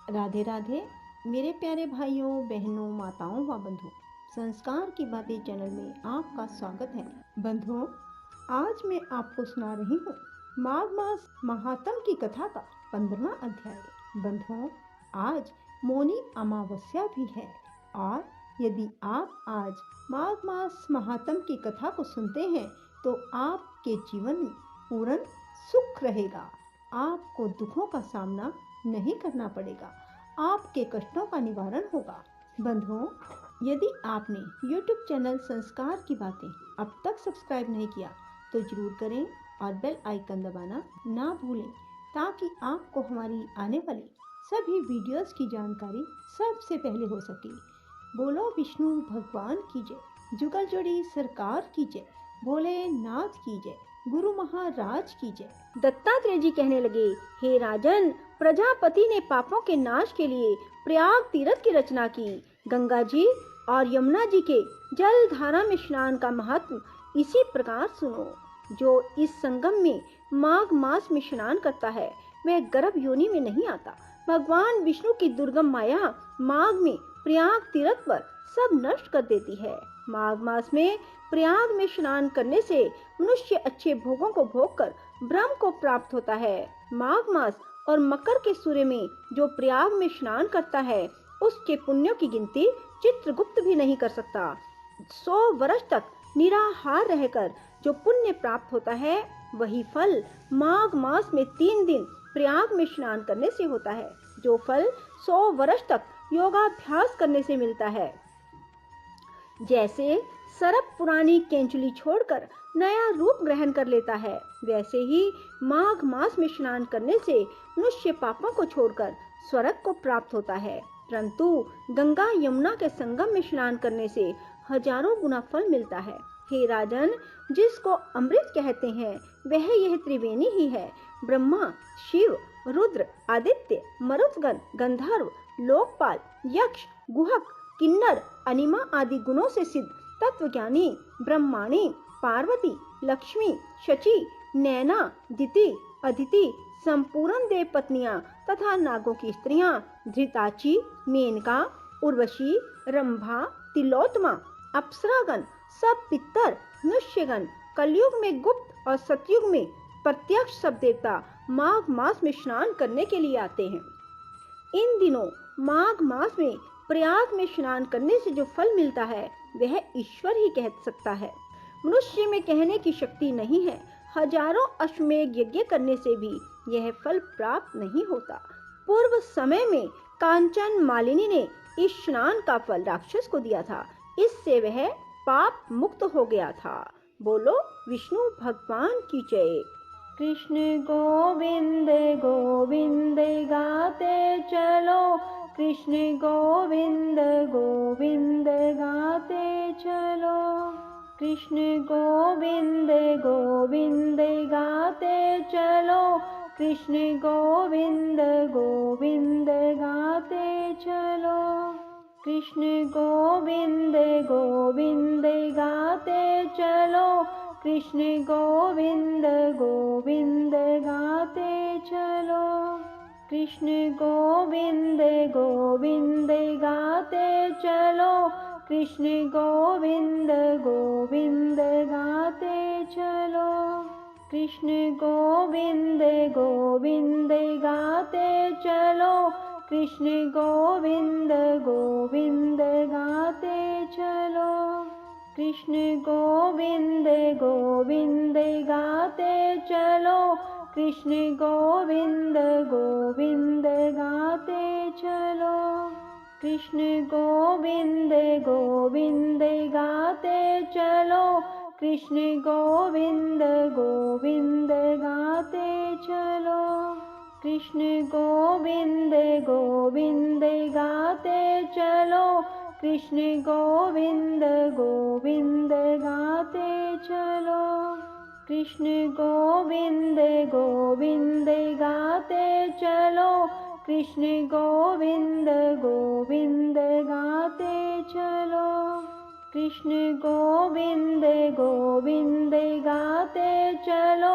राधे राधे मेरे प्यारे भाइयों बहनों माताओं व बंधुओं, संस्कार की बातें चैनल में आपका स्वागत है। बंधुओं, आज मैं आपको सुना रही हूँ माघ मास महात्म की कथा का 15वां अध्याय। बंधुओं, आज मौनी अमावस्या भी है और यदि आप आज माघ मास महात्म की कथा को सुनते हैं तो आपके जीवन में पूर्ण सुख रहेगा। आपको दुखों का सामना नहीं करना पड़ेगा, आपके कष्टों का निवारण होगा। बंधुओं, यदि आपने YouTube चैनल संस्कार की बातें अब तक सब्सक्राइब नहीं किया तो जरूर करें और बेल आइकन दबाना ना भूलें ताकि आपको हमारी आने वाली सभी वीडियोस की जानकारी सबसे पहले हो सके। बोलो विष्णु भगवान की जय, जुगल जोड़ी सरकार की जय, भोलेनाथ की जय, गुरु महाराज की जय। दत्तात्रेय जी कहने लगे, हे राजन, प्रजापति ने पापों के नाश के लिए प्रयाग तीर्थ की रचना की। गंगा जी और यमुना जी के जल धारा में स्नान का महत्व इसी प्रकार सुनो। जो इस संगम में माघ मास में स्नान करता है वह गर्भ योनि में नहीं आता। भगवान विष्णु की दुर्गम माया माघ में प्रयाग तीर्थ पर सब नष्ट कर देती है। माघ मास में प्रयाग में स्नान करने से मनुष्य अच्छे भोगों को भोगकर ब्रह्म को प्राप्त होता है। माघ मास और मकर के सूर्य में जो प्रयाग में स्नान करता है उसके पुण्यों की गिनती चित्रगुप्त भी नहीं कर सकता। 100 वर्ष तक निराहार रहकर जो पुण्य प्राप्त होता है वही फल माघ मास में 3 दिन प्रयाग में स्नान करने से होता है, जो फल 100 वर्ष तक योगाभ्यास करने से मिलता है। जैसे सर्प पुरानी केंचुली छोड़कर नया रूप ग्रहण कर लेता है, वैसे ही माघ मास में स्नान करने से मनुष्य पापों को छोड़कर स्वर्ग को प्राप्त होता है। परंतु गंगा यमुना के संगम में स्नान करने से हजारों गुना फल मिलता है। हे राजन, जिसको अमृत कहते हैं वह यह त्रिवेणी ही है। ब्रह्मा, शिव, रुद्र, आदित्य, मरुतगण, गंधर्व, लोकपाल, यक्ष, गुहक, किन्नर, अनिमा आदि गुणों से सिद्ध तत्वज्ञानी ब्रह्माणी, पार्वती, लक्ष्मी, शची, नैना, दिति, अदिति, संपूर्ण देव पत्नियां तथा नागों की स्त्रियां धृताची, मेनका, उर्वशी, रंभा, तिलोत्तमा, अप्सरागण, सब पितर, मनुष्यगण, कलयुग में गुप्त और सतयुग में प्रत्यक्ष सब देवता माघ मास में स्नान करने के लिए आते हैं। इन दिनों माघ मास में प्रयाग में स्नान करने से जो फल मिलता है वह ईश्वर ही कह सकता है। मनुष्य में कहने की शक्ति नहीं है। हजारों अश्वमेध यज्ञ करने से भी यह फल प्राप्त नहीं होता। पूर्व समय में कांचन मालिनी ने इस स्नान का फल राक्षस को दिया था, इससे वह पाप मुक्त हो गया था। बोलो विष्णु भगवान की जय। कृष्ण गोविंद गोविंद गाते चलो, कृष्ण गोविंद गोविंद गाते चलो, कृष्ण गोविंद गोविंद गाते चलो, कृष्ण गोविंद गोविंद गाते चलो, कृष्ण गोविंद गोविंद गाते चलो, कृष्ण गोविंद गोविंद गाते चलो, कृष्ण गोविंद गोविंद गाते चलो, कृष्ण गोविंद गोविंद गाते चलो, कृष्ण गोविंद गोविंद गाते चलो, कृष्ण गोविंद गोविंद गाते चलो, कृष्ण गोविंद गोविंद गाते चलो, कृष्ण गोविंद गोविंद गाते चलो, कृष्ण गोविंद गोविंद गाते चलो, कृष्ण गोविंद गोविंद गाते चलो, कृष्ण गोविंद गोविंद गाते चलो, कृष्ण गोविंद गोविंद गाते चलो, कृष्ण गोविंद गोविंद गाते चलो, कृष्ण गोविंद गोविंद गाते चलो, कृष्ण गोविंद गोविंद गाते चलो,